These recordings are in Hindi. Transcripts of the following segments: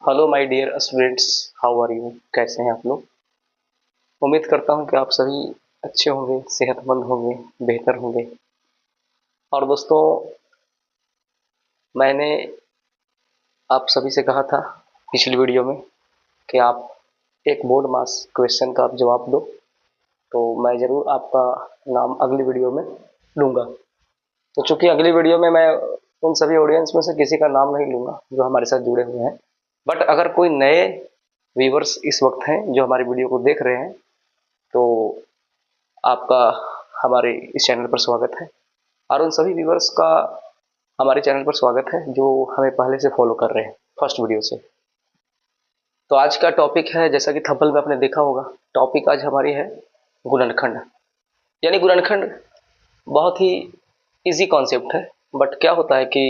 Hello my dear students, how are you? कैसे हैं आप लोग? उम्मीद करता हूं कि आप सभी अच्छे होंगे, सेहतमंद होंगे, बेहतर होंगे। और दोस्तों, मैंने आप सभी से कहा था पिछली वीडियो में कि आप एक बोर्ड मास क्वेश्चन का आप जवाब दो, तो मैं ज़रूर आपका नाम अगली वीडियो में लूँगा। तो चूंकि अगली वीडियो में मैं उन सभी ऑडियंस में से किसी का नाम नहीं लूँगा जो हमारे साथ जुड़े हुए हैं, बट अगर कोई नए व्यूवर्स इस वक्त हैं जो हमारी वीडियो को देख रहे हैं, तो आपका हमारे इस चैनल पर स्वागत है। और उन सभी व्यूवर्स का हमारे चैनल पर स्वागत है जो हमें पहले से फॉलो कर रहे हैं फर्स्ट वीडियो से। तो आज का टॉपिक है, जैसा कि थंबनेल में आपने देखा होगा, टॉपिक आज हमारी है गुणनखंड। यानी गुणनखंड बहुत ही इजी कॉन्सेप्ट है, बट क्या होता है कि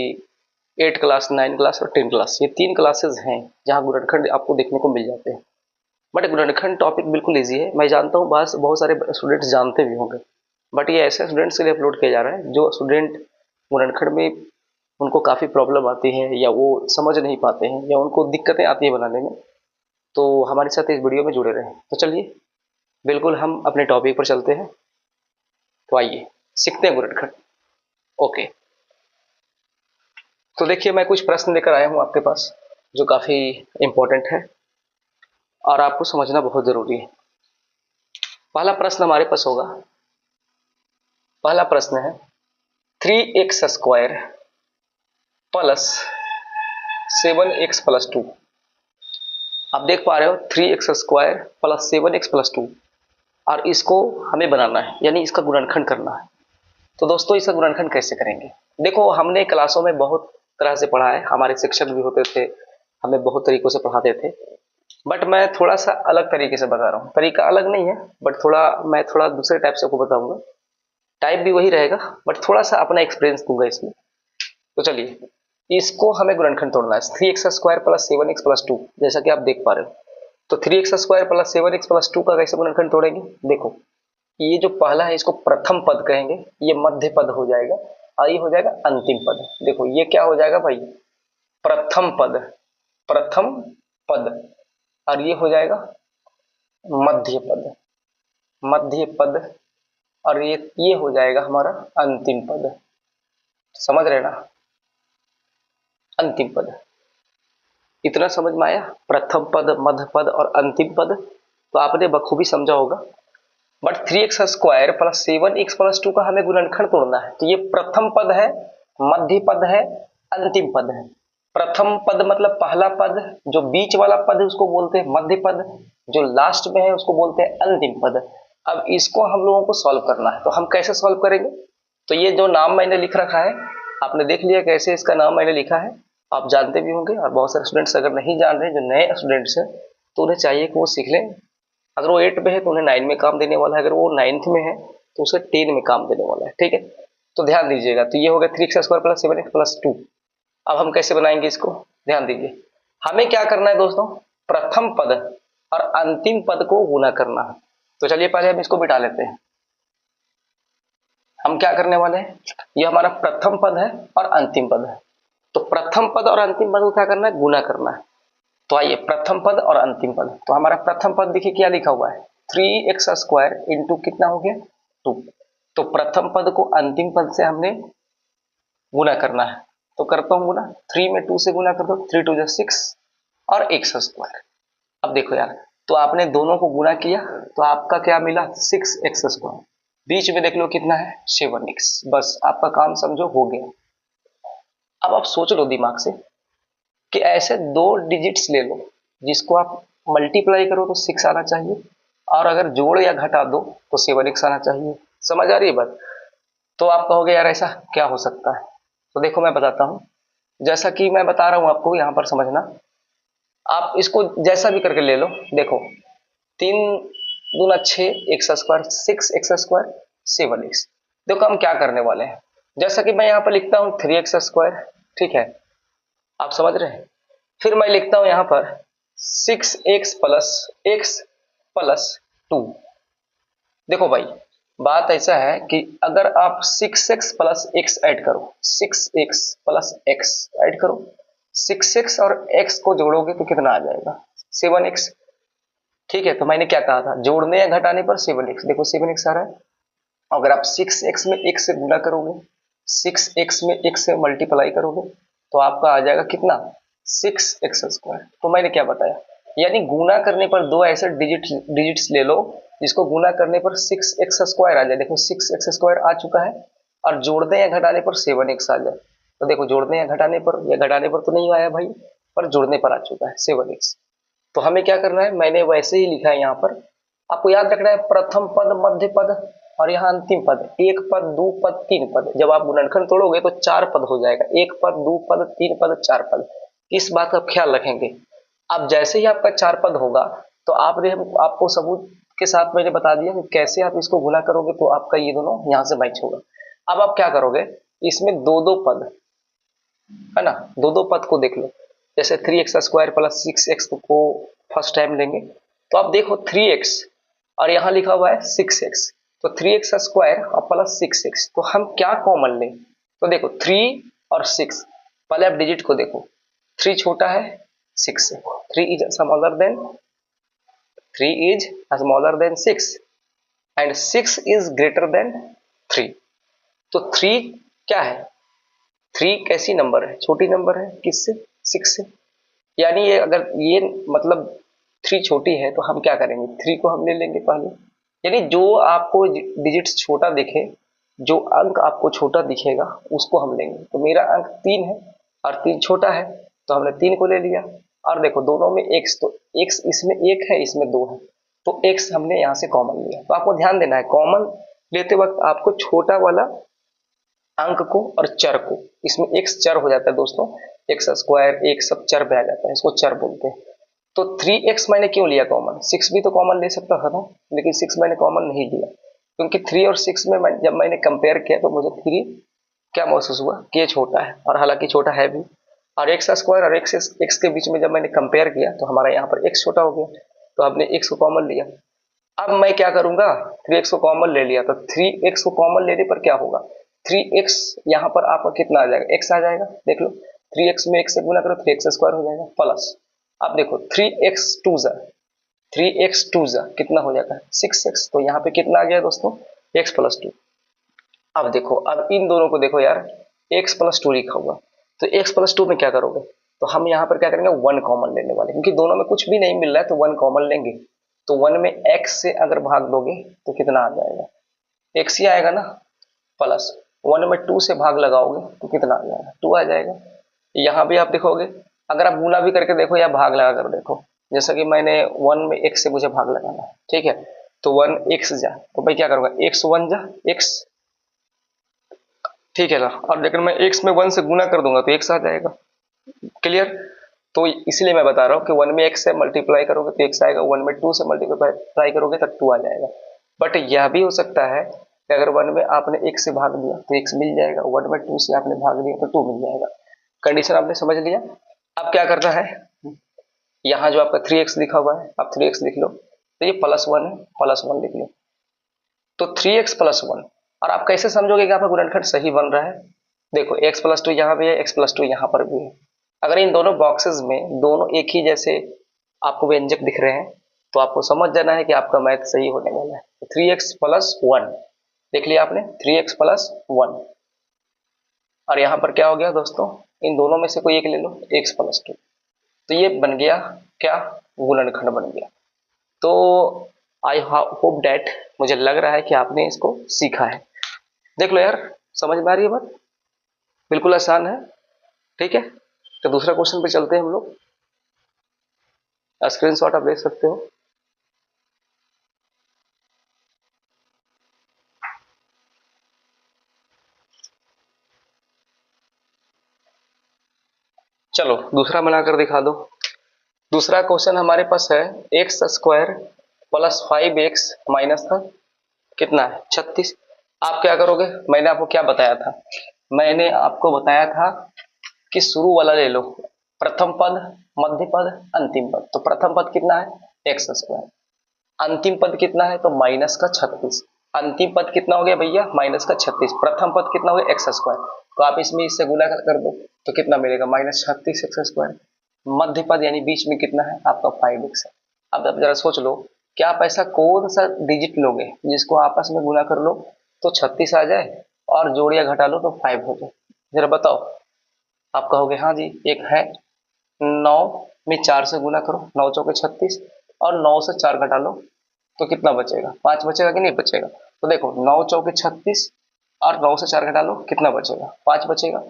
8 क्लास, 9 क्लास और 10 क्लास, ये 3 क्लासेस हैं जहाँ गुणनखंड आपको देखने को मिल जाते हैं। बट गुणनखंड टॉपिक बिल्कुल ईजी है। मैं जानता हूँ बस बहुत सारे स्टूडेंट्स जानते भी होंगे, बट ये ऐसे स्टूडेंट्स के लिए अपलोड किया जा रहा है जो स्टूडेंट गुणनखंड में उनको काफ़ी प्रॉब्लम आती है, या वो समझ नहीं पाते हैं, या उनको दिक्कतें आती है बनाने में। तो हमारे साथ इस वीडियो में जुड़े रहें। तो चलिए बिल्कुल हम अपने टॉपिक पर चलते हैं। तो आइए सीखते हैं गुणनखंड। ओके, तो देखिए मैं कुछ प्रश्न लेकर आया हूँ आपके पास जो काफ़ी इम्पोर्टेंट है और आपको समझना बहुत ज़रूरी है। पहला प्रश्न हमारे पास होगा, पहला प्रश्न है 3x² प्लस 7x+2। आप देख पा रहे हो 3x² प्लस 7x+2, और इसको हमें बनाना है, यानी इसका गुणनखंड करना है। तो दोस्तों इसका गुणनखंड कैसे करेंगे? देखो, हमने क्लासों में बहुत तरह से पढ़ा है, हमारे शिक्षक भी होते थे, हमें बहुत तरीकों से पढ़ाते थे, बट मैं थोड़ा सा अलग तरीके से बता रहा हूँ। तरीका अलग नहीं है, बट मैं थोड़ा दूसरे टाइप से आपको बताऊंगा। टाइप भी वही रहेगा, बट थोड़ा सा अपना एक्सपीरियंस दूंगा इसमें। तो चलिए इसको हमें गुणनखंड तोड़ना है। 3x² प्लस 7x+2, जैसा कि आप देख पा रहे हो। तो 3x² प्लस 7x+2 का कैसे गुणनखंड तोड़ेंगे? देखो, ये जो पहला है इसको प्रथम पद कहेंगे, ये मध्य पद हो जाएगा, और ये हो जाएगा अंतिम पद। देखो ये क्या हो जाएगा भाई, प्रथम पद, प्रथम पद, और ये हो जाएगा मध्य पद, मध्य पद, और ये हो जाएगा हमारा अंतिम पद। समझ रहे ना? अंतिम पद, इतना समझ में आया? प्रथम पद, मध्य पद और अंतिम पद तो आपने बखूबी समझा होगा। बट 3x² प्लस 7x+2 का हमें गुणनखंड तोड़ना है। तो ये प्रथम पद है, मध्य पद है, अंतिम पद है। प्रथम पद मतलब पहला पद, जो बीच वाला पद है उसको बोलते हैं मध्य पद, जो लास्ट में है उसको बोलते हैं अंतिम पद। अब इसको हम लोगों को सॉल्व करना है, तो हम कैसे सॉल्व करेंगे? तो ये जो नाम मैंने लिख रखा है, आपने देख लिया कैसे इसका नाम मैंने लिखा है, आप जानते भी होंगे। और बहुत सारे स्टूडेंट्स अगर नहीं जान रहे, जो नए स्टूडेंट्स हैं, तो उन्हें चाहिए कि वो सीख लें। अगर वो 8 में है तो उन्हें 9 में काम देने वाला है, अगर वो 9th में है तो उसे 10 में काम देने वाला है। ठीक है, तो ध्यान दीजिएगा। तो ये हो गया 3x² प्लस 7x+2। अब हम कैसे बनाएंगे इसको, ध्यान दीजिए। हमें क्या करना है दोस्तों, प्रथम पद और अंतिम पद को गुना करना है। तो चलिए पहले हम इसको बिठा लेते हैं। हम क्या करने वाले हैं, ये हमारा प्रथम पद है और अंतिम पद है। तो प्रथम पद और अंतिम पद को क्या करना है, गुना करना है। तो आइए प्रथम पद और अंतिम पद, तो हमारा प्रथम पद देखिए क्या लिखा हुआ है, 3x² इंटू कितना हो गया, 2। तो प्रथम पद को अंतिम पद से हमने गुना करना है। तो करता हूं गुना, 3 में 2 से गुना कर दो, 3 2 6 और x²। अब देखो यार, तो आपने दोनों को गुना किया तो आपका क्या मिला, 6x²। बीच में देख लो कितना है, 7x। बस आपका काम समझो हो गया। अब आप सोच लो दिमाग से कि ऐसे दो डिजिट्स ले लो जिसको आप मल्टीप्लाई करो तो 6 आना चाहिए, और अगर जोड़ या घटा दो तो 7x आना चाहिए। समझ आ रही है बात? तो आप कहोगे यार ऐसा क्या हो सकता है? तो देखो मैं बताता हूँ, जैसा कि मैं बता रहा हूँ आपको, यहाँ पर समझना। आप इसको जैसा भी करके ले लो। देखो 3 दूना 6, x², 6x², 7x। देखो हम क्या करने वाले हैं, जैसा कि मैं यहाँ पर लिखता हूँ 3x², ठीक है, आप समझ रहे हैं। फिर मैं लिखता हूं यहां पर 6x प्लस x प्लस 2। देखो भाई, बात ऐसा है कि अगर आप 6x प्लस x ऐड करो, 6x प्लस x ऐड करो, 6x और x को जोड़ोगे तो कितना आ जाएगा 7x। ठीक है, तो मैंने क्या कहा था, जोड़ने या घटाने पर 7x, देखो 7x आ रहा है। अगर आप 6x में x से गुना करोगे, 6x में x से मल्टीप्लाई करोगे तो आपका आ जाएगा कितना 6x²। तो मैंने क्या बताया, यानी गुना करने पर दो ऐसे डिजिट्स ले लो जिसको गुना करने पर 6x² आ जाए। देखो 6x² आ चुका है, और जोड़ने या घटाने पर 7x आ जाए। तो देखो जोड़ने या घटाने पर तो नहीं आया भाई, पर जोड़ने पर आ चुका है 7x। तो हमें क्या करना है, मैंने वैसे ही लिखा है यहाँ पर। आपको याद रखना है प्रथम पद, मध्य पद और यहाँ अंतिम पद, एक पद, दो पद, तीन पद। जब आप गुणनखंड तोड़ोगे तो 4 पद हो जाएगा, एक पद, दो पद, तीन पद, 4 पद। इस बात का ख्याल रखेंगे। अब जैसे ही आपका 4 पद होगा तो आपने आपको सबूत के साथ मैंने बता दिया कि कैसे आप इसको गुना करोगे तो आपका ये दोनों यहाँ से मैच होगा। अब आप क्या करोगे, इसमें दो दो पद है ना, दो दो पद को देख लो। जैसे 3x² प्लस 6x को फर्स्ट टाइम लेंगे तो आप देखो 3x और यहाँ लिखा हुआ है 6x, तो 3x² और प्लस 6x, तो हम क्या कॉमन लें। तो देखो 3 और 6, पहले आप डिजिट को देखो, 3 छोटा है 6 से, 3 is smaller than 6 and 6 is greater than 3। तो 3 क्या है, 3 कैसी नंबर है, छोटी नंबर है, किससे 6 से। यानी ये अगर ये मतलब 3 छोटी है तो हम क्या करेंगे, 3 को हम ले लेंगे पहले। यानी जो आपको डिजिट्स छोटा दिखे, जो अंक आपको छोटा दिखेगा उसको हम लेंगे। तो मेरा अंक 3 है और 3 छोटा है तो हमने 3 को ले लिया। और देखो दोनों में x, तो x इसमें 1 है इसमें 2 है, तो x हमने यहाँ से कॉमन लिया। तो आपको ध्यान देना है कॉमन लेते वक्त आपको छोटा वाला अंक को और चर को, इसमें x चर हो जाता है दोस्तों, x², एक सब चर पे आ जाता है, इसको चर बोलते हैं। तो 3x मैंने क्यों लिया कॉमन, 6 भी तो कॉमन ले सकता था ना, लेकिन 6 मैंने कॉमन नहीं लिया क्योंकि 3 और 6 में जब मैंने कंपेयर किया तो मुझे 3 क्या महसूस हुआ कि ये छोटा है, और हालांकि छोटा है भी। और x² और x के बीच में जब मैंने कंपेयर किया तो हमारा यहाँ पर x छोटा हो गया, तो आपने x को कॉमन लिया। अब मैं क्या करूंगा, 3x को कॉमन ले लिया, तो 3x को कॉमन लेने पर क्या होगा, 3x यहाँ पर आपका कितना आ जाएगा, x आ जाएगा। देख लो 3x में x से गुना करो 3x² हो जाएगा प्लस, अब देखो 3x 2 कितना हो जाता है 6x, तो यहाँ पे कितना आ गया दोस्तों x+2। अब देखो, अब इन दोनों को देखो यार, x+2 लिखा हुआ, तो x+2 में क्या करोगे, तो हम यहाँ पर क्या करेंगे 1 कॉमन लेने वाले, क्योंकि दोनों में कुछ भी नहीं मिल रहा है तो 1 कॉमन लेंगे। तो 1 में x से अगर भाग दोगे तो कितना आ जाएगा, x ही आएगा ना, प्लस 1 में 2 से भाग लगाओगे तो कितना आ जाएगा 2 आ जाएगा। यहाँ भी आप देखोगे, अगर आप गुना भी करके देखो या भाग लगा कर देखो, जैसा कि मैंने 1 में x से मुझे भाग लगाना है, ठीक है, तो 1 x जा, तो भाई क्या करूँगा x1 जा x, ठीक है ना, और लेकिन मैं x में 1 से गुना कर दूंगा तो x आ जाएगा। क्लियर, तो इसलिए मैं बता रहा हूँ कि 1 में x से मल्टीप्लाई करोगे तो x आएगा, 1 में 2 से मल्टीप्लाई करोगे तो 2 आ जाएगा। बट यह भी हो सकता है कि अगर 1 में आपने x से भाग दिया तो x मिल जाएगा, 1 में 2 से आपने भाग दिया तो 2 मिल जाएगा। कंडीशन आपने समझ लिया। अब क्या करना है, यहाँ जो आपका 3x लिखा हुआ है आप 3x लिख लो, तो ये +1 है, +1 लिख लो, तो 3x+1। और आप कैसे समझोगे कि आपका गुणनखंड सही बन रहा है, देखो x+2 यहाँ भी है, x+2 यहाँ पर भी है। अगर इन दोनों बॉक्सेस में दोनों एक ही जैसे आपको व्यंजक दिख रहे हैं तो आपको समझ जाना है कि आपका मैथ सही होने वाला है। तो 3x+1 देख लिया आपने, 3x+1, और यहाँ पर क्या हो गया दोस्तों, इन दोनों में से कोई एक ले लो, x+2, तो ये बन गया क्या, गुणनखंड बन गया। तो आई होप डैट, मुझे लग रहा है कि आपने इसको सीखा है। देख लो यार, समझ में आ रही है बात, बिल्कुल आसान है। ठीक है, तो दूसरा क्वेश्चन पे चलते हैं हम लोग, स्क्रीनशॉट आप देख सकते हो। चलो दूसरा बनाकर दिखा दो। दूसरा क्वेश्चन हमारे पास है x² + 5x माइनस था कितना है 36। आप क्या करोगे, मैंने आपको क्या बताया था, मैंने आपको बताया था कि शुरू वाला ले लो, प्रथम पद, मध्य पद, अंतिम पद। तो प्रथम पद कितना है x², अंतिम पद कितना है तो -36, अंतिम पद कितना हो गया भैया माइनस का 36, प्रथम पद कितना हो गया एक्स स्क्वायर, तो आप इसमें इससे गुना कर दो तो कितना मिलेगा माइनस 36 एक्स स्क्वायर। मध्य पद यानी बीच में कितना है आपका 5x है। अब आप जरा सोच लो कि आप ऐसा कौन सा डिजिट लोगे जिसको आपस में गुना कर लो तो 36 आ जाए और जोड़िया घटा लो तो 5 हो जाए, जरा बताओ। आप कहोगे हाँ जी एक है, 9 में 4 से गुना करो, 9 चौके 36 और 9 से 4 घटा लो तो कितना बचेगा 5 बचेगा कि नहीं बचेगा। तो देखो 9 चौके 36 और 9 से 4 घटा लो कितना बचेगा 5 बचेगा।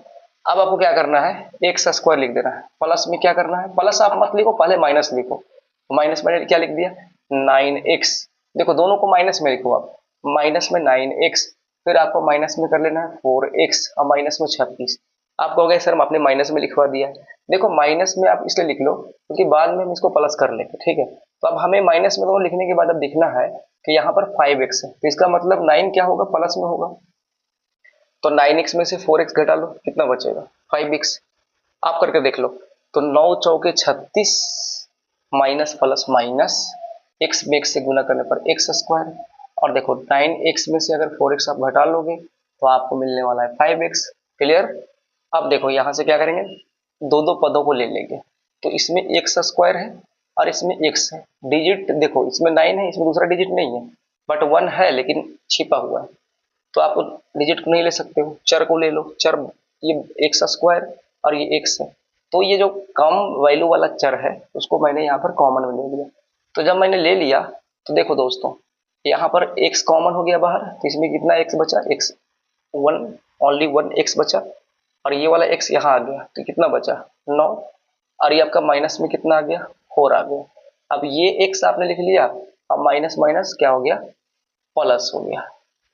अब आपको क्या करना है एक्स स्क्वायर लिख देना है, प्लस में क्या करना है, प्लस आप मत लिखो पहले माइनस लिखो, माइनस मैंने क्या लिख दिया 9x, देखो दोनों को माइनस में लिखो आप, माइनस में 9x, फिर आपको माइनस में कर लेना है 4x और माइनस में 36। आप कहोगे सर आपने माइनस में लिखवा दिया है, देखो माइनस में आप इसलिए लिख लो क्योंकि बाद में हम इसको प्लस कर लेंगे, ठीक है। तो अब हमें माइनस में दोनों लिखने के बाद अब दिखना है कि यहाँ पर 5x है, तो इसका मतलब 9 क्या होगा प्लस में होगा, तो 9x में से 4x घटा लो कितना बचेगा 5x। आप करके देख लो, तो 9 चौके 36 माइनस प्लस माइनस x में x से गुना करने पर एक्स स्क्वायर, और देखो 9x में से अगर 4x आप घटा लोगे तो आपको मिलने वाला है 5x। क्लियर। अब देखो यहाँ से क्या करेंगे दो दो पदों को ले लेंगे, तो इसमें एक्स स्क्वायर है और इसमें x है, डिजिट देखो इसमें 9 है इसमें दूसरा डिजिट नहीं है बट 1 है लेकिन छिपा हुआ है, तो आप डिजिट को नहीं ले सकते हो, चर को ले लो, चर ये एक्स स्क्वायर और ये एक्स है, तो ये जो कम वैल्यू वाला चर है उसको मैंने यहाँ पर कॉमन में ले लिया। तो जब मैंने ले लिया तो देखो दोस्तों यहाँ पर x कॉमन हो गया बाहर, तो इसमें कितना x बचा x 1, ओनली 1 x बचा, और ये वाला x यहाँ आ गया तो कितना बचा 9, और ये आपका माइनस में कितना आ गया 4 आ गया। अब ये x आपने लिख लिया, अब माइनस माइनस क्या हो गया प्लस हो गया,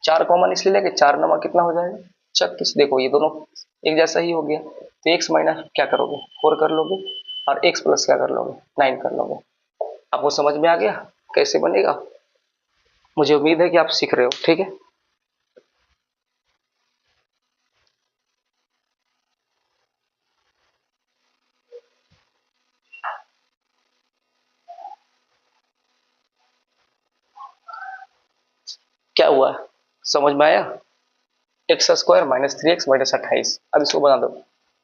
4 कॉमन इसलिए लेके 4 नंबर कितना हो जाएगा 36, देखो ये दोनों एक जैसा ही हो गया, तो x माइनस क्या करोगे 4 कर लोगे और x प्लस क्या कर लोगे 9 कर लोगे। आपको समझ में आ गया कैसे बनेगा, मुझे उम्मीद है कि आप सीख रहे हो, ठीक है। क्या हुआ समझ में आया, x square minus 3x minus 28, अब इसको बना दो,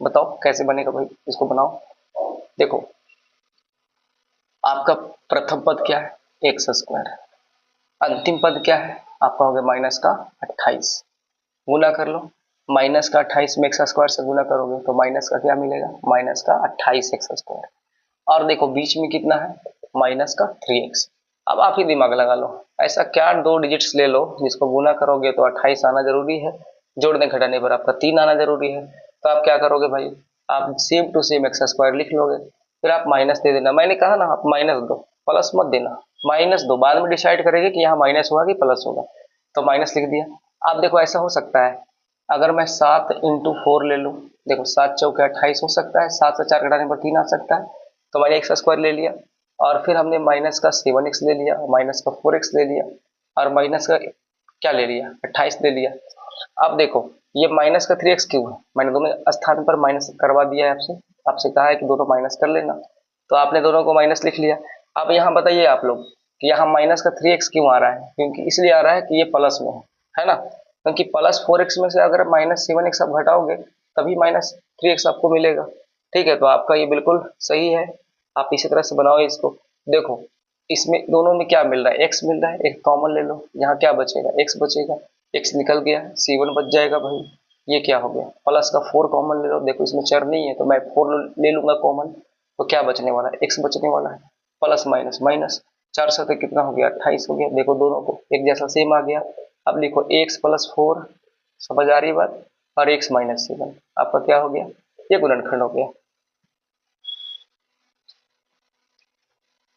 बताओ कैसे बनेगा भाई इसको बनाओ। देखो आपका प्रथम पद क्या है एक्स स्क्वायर, अंतिम पद क्या है आपका हो गया माइनस का 28, गुना कर लो, माइनस का 28 में एक्स स्क्वायर से गुना करोगे तो माइनस का क्या मिलेगा माइनस का 28 एक्स स्क्वायर, और देखो बीच में कितना है माइनस का 3x। अब आप ही दिमाग लगा लो, ऐसा क्या दो डिजिट्स ले लो जिसको गुना करोगे तो 28 आना जरूरी है, जोड़ने घटाने पर आपका 3 आना जरूरी है, तो आप क्या करोगे भाई आप same to same x square लिख लोगे, फिर आप माइनस दे देना, मैंने कहा ना आप माइनस दो प्लस मत देना, माइनस दो बाद में डिसाइड करेंगे कि यहाँ माइनस होगा कि प्लस होगा, तो माइनस लिख दिया। आप देखो ऐसा हो सकता है अगर मैं 7 इंटू 4 ले लूँ, देखो 7 चौके 28 हो सकता है, 7 से 4 घटाने पर 3 आ सकता है, तो मैंने एक्स स्क्वायर ले लिया और फिर हमने माइनस का 7x ले लिया, माइनस का 4x ले लिया और माइनस का क्या ले लिया 28 ले लिया। अब देखो ये माइनस का 3x क्यों है, मैंने दोनों स्थान पर माइनस करवा दिया है आपसे, आपसे कहा है कि दोनों माइनस कर लेना, तो आपने दोनों को माइनस लिख लिया। अब यहाँ बताइए आप लोग कि यहाँ माइनस का 3x क्यों आ रहा है, क्योंकि इसलिए आ रहा है कि ये प्लस में है ना, क्योंकि प्लस 4x में से अगर माइनस 7x आप घटाओगे तभी माइनस 3x आपको मिलेगा, ठीक है। तो आपका ये बिल्कुल सही है, आप इसी तरह से बनाओ इसको। देखो इसमें दोनों में क्या मिल रहा है x मिल रहा है, एक कॉमन ले लो, यहाँ क्या बचेगा x बचेगा, x निकल गया c1 बच जाएगा भाई, ये क्या हो गया प्लस का 4 कॉमन ले लो, देखो इसमें चर नहीं है तो मैं 4 ले लूंगा कॉमन, तो क्या बचने वाला है x बचने वाला है, प्लस माइनस माइनस 4 से कितना हो गया 28 हो गया, देखो दोनों को एक जैसा सेम आ गया। अब लिखो x प्लस 4, समझ आ रही बात, और x माइनस 7 आपका क्या हो गया ये गुणनखंड हो गया।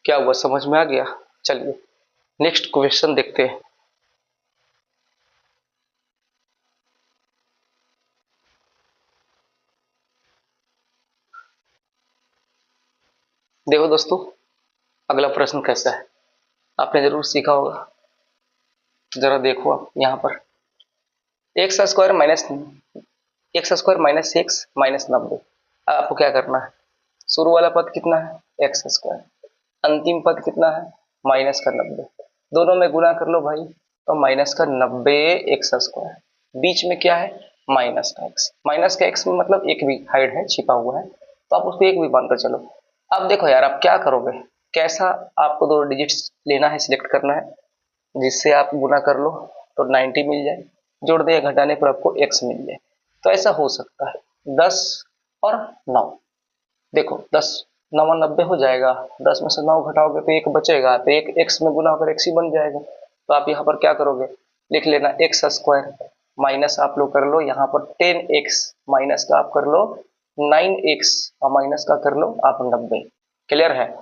क्या हुआ समझ में आ गया, चलिए नेक्स्ट क्वेश्चन देखते हैं। देखो दोस्तों अगला प्रश्न कैसा है, आपने जरूर सीखा होगा, तो जरा देखो आप यहाँ पर x square minus x minus 90, आपको क्या करना है शुरू वाला पद कितना है एक्स स्क्वायर, अंतिम पद कितना है माइनस का 90, दोनों में गुना कर लो भाई, तो माइनस का 90 एक्स स्क्वायर, बीच में क्या है माइनस का एक्स, माइनस का एक्स में मतलब एक भी हाइड है छिपा हुआ है, तो आप उसको एक भी मानकर चलो। अब देखो यार आप क्या करोगे, कैसा आपको दो डिजिट्स लेना है, सिलेक्ट करना है, जिससे आप गुना कर लो तो 90 मिल जाए, जोड़ दिया घटाने पर आपको x मिल जाए। तो ऐसा हो सकता है 10 और 9, देखो 10 9 90 हो जाएगा, 10 में से 9 घटाओगे तो एक बचेगा, तो एक x में गुना होकर x ही बन जाएगा। तो आप यहाँ पर क्या करोगे, लिख लेना एक्स स्क्वायर माइनस आप लोग कर लो यहाँ पर 10x, माइनस का आप कर लो 9x और माइनस का कर लो आप 90। क्लियर है।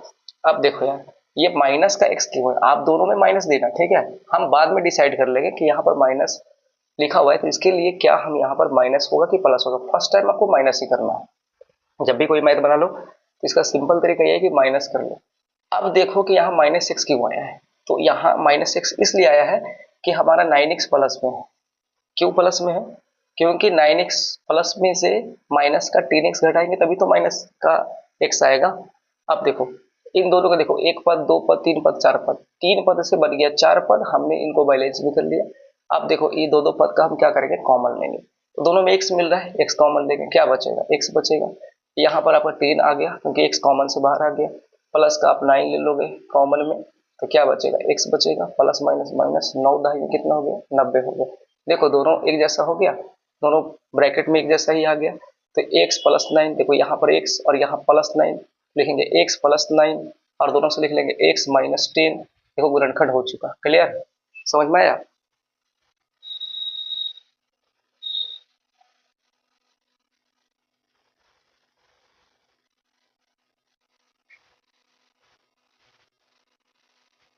अब देखो यार ये माइनस का x क्यों है, आप दोनों में माइनस देना, ठीक है, हम बाद में डिसाइड कर लेंगे कि यहाँ पर माइनस लिखा हुआ है तो इसके लिए क्या हम यहाँ पर माइनस होगा कि प्लस होगा, फर्स्ट टाइम आपको माइनस ही करना है। जब भी कोई मैथ बना लो तो इसका सिंपल तरीका ये है कि माइनस कर लो। अब देखो कि यहाँ माइनस एक्स क्यों आया है, तो यहाँ माइनस एक्स इसलिए आया है कि हमारा 9x प्लस में है। क्यों प्लस में है, क्योंकि 9x प्लस में से माइनस का 10x घटाएंगे तभी तो माइनस का x आएगा। अब देखो इन दोनों को देखो, एक पद दो पद तीन पद चार पद, तीन पद से बन गया चार पद, हमने इनको बैलेंस भी कर लिया। अब देखो ये दो दो पद का हम क्या करेंगे कॉमन लेंगे, तो दोनों में x मिल रहा है, x कॉमन लेंगे, क्या बचेगा x बचेगा। यहाँ पर आपका 10 आ गया क्योंकि x कॉमन से बाहर आ गया, प्लस का आप 9 ले लोगे कॉमन में तो क्या बचेगा x बचेगा, प्लस माइनस माइनस 9 ढाई में कितना हो गया 90 हो गया। देखो दोनों एक जैसा हो गया, दोनों ब्रैकेट में एक जैसा ही आ गया, तो x प्लस 9, देखो यहाँ पर x और यहाँ प्लस 9 लिखेंगे, x प्लस 9 और दोनों से लिख लेंगे x माइनस 10, देखो गुणनखंड हो चुका। क्लियर, समझ में आया।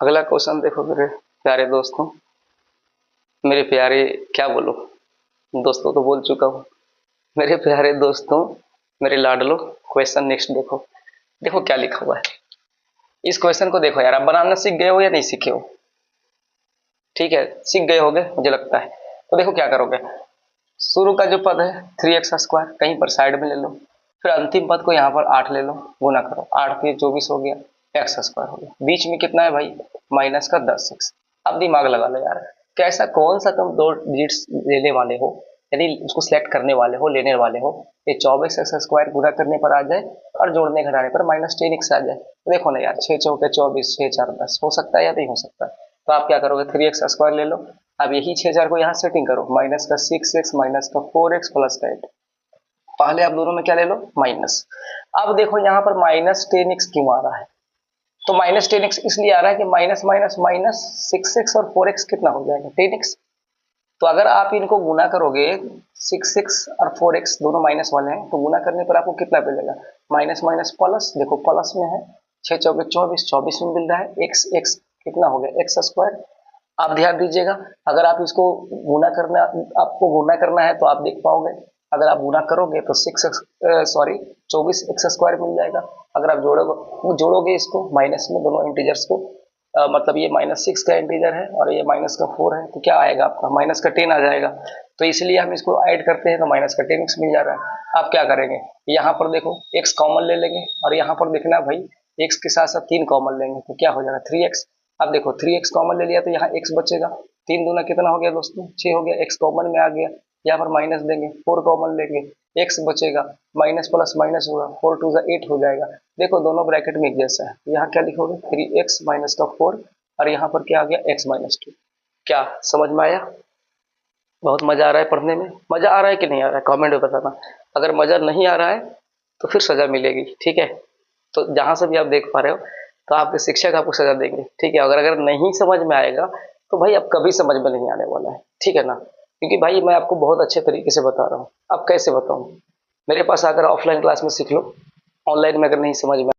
अगला क्वेश्चन देखो मेरे प्यारे दोस्तों, मेरे प्यारे क्या बोलो, दोस्तों तो बोल चुका हूँ, मेरे प्यारे दोस्तों मेरे लाडलो, क्वेश्चन नेक्स्ट देखो। देखो क्या लिखा हुआ है, इस क्वेश्चन को देखो यार, आप बनाना सीख गए हो या नहीं सीखे हो, ठीक है सीख गए होगे मुझे लगता है। तो देखो क्या करोगे, शुरू का जो पद है 3x स्क्वायर कहीं पर साइड में ले लो, फिर अंतिम पद को यहाँ पर 8 ले लो, गुना करो, 8 पे 24 हो गया, एक्स स्क्वायर हो गया, बीच में कितना है भाई माइनस का 10x। अब दिमाग लगा लो यार, कैसा कौन सा तुम दो डिजिट्स लेने वाले हो, यदि उसको सिलेक्ट करने वाले हो, लेने वाले हो, ये 24x स्क्वायर गुना करने पर आ जाए और जोड़ने घटाने पर माइनस 10x आ जाए। तो देखो ना यार 6 चौके 24, 6 4 10, हो सकता है या नहीं हो सकता। तो आप क्या करोगे 3x स्क्वायर ले लो, अब यही 6 4 को यहाँ सेटिंग करो, माइनस का 6x माइनस का 4x प्लस का 8, पहले आप दोनों में क्या ले लो माइनस। अब देखो यहाँ पर माइनस 10x क्यों आ रहा है, तो माइनस 10x इसलिए आ रहा है कि माइनस माइनस माइनस 6x और 4x कितना हो जाएगा 10x। तो अगर आप इनको गुना करोगे 6x और 4x दोनों माइनस वाले हैं, तो गुना करने पर आपको कितना मिलेगा माइनस माइनस प्लस, देखो प्लस में है 6 चौके 24, 24 में मिल रहा है x, x कितना हो गया एक्स स्क्वायर। आप ध्यान दीजिएगा, अगर आप इसको गुना करना, आपको गुना करना है तो आप देख पाओगे, अगर आप गुना करोगे तो 24x स्क्वायर मिल जाएगा। अगर आप जोड़ोगे इसको माइनस में दोनों इंटीजर्स को, मतलब ये -6 का इंटीजर है और ये -4 है, तो क्या आएगा आपका माइनस का 10 आ जाएगा। तो इसलिए हम इसको ऐड करते हैं तो माइनस का 10x मिल जा रहा है। आप क्या करेंगे, यहाँ पर देखो x कॉमन ले लेंगे और यहाँ पर देखना भाई x के साथ साथ 3 कॉमन लेंगे, तो क्या हो जाएगा 3x। अब देखो 3x कॉमन ले लिया तो यहाँ x बचेगा, 3 दूना कितना हो गया दोस्तों 6 हो गया, x कॉमन में आ गया, यहाँ पर माइनस देंगे 4 कॉमन लेंगे, x बचेगा, माइनस प्लस माइनस होगा, 4 2 8 हो जाएगा। देखो दोनों ब्रैकेट में एक जैसा है, यहाँ क्या लिखोगे 3x माइनस का 4 और यहाँ पर क्या आ गया x माइनस 2। क्या समझ में आया, बहुत मजा आ रहा है पढ़ने में, मजा आ रहा है कि नहीं आ रहा है कमेंट में बताना, अगर मजा नहीं आ रहा है तो फिर सजा मिलेगी, ठीक है। तो जहां से भी आप देख पा रहे हो तो आपके शिक्षक आपको सजा देंगे, ठीक है। अगर अगर नहीं समझ में आएगा तो भाई अब कभी समझ में नहीं आने वाला है, ठीक है ना, क्योंकि भाई मैं आपको बहुत अच्छे तरीके से बता रहा हूँ। अब कैसे बताऊँ, मेरे पास आकर ऑफलाइन क्लास में सीख लो, ऑनलाइन में अगर नहीं समझ में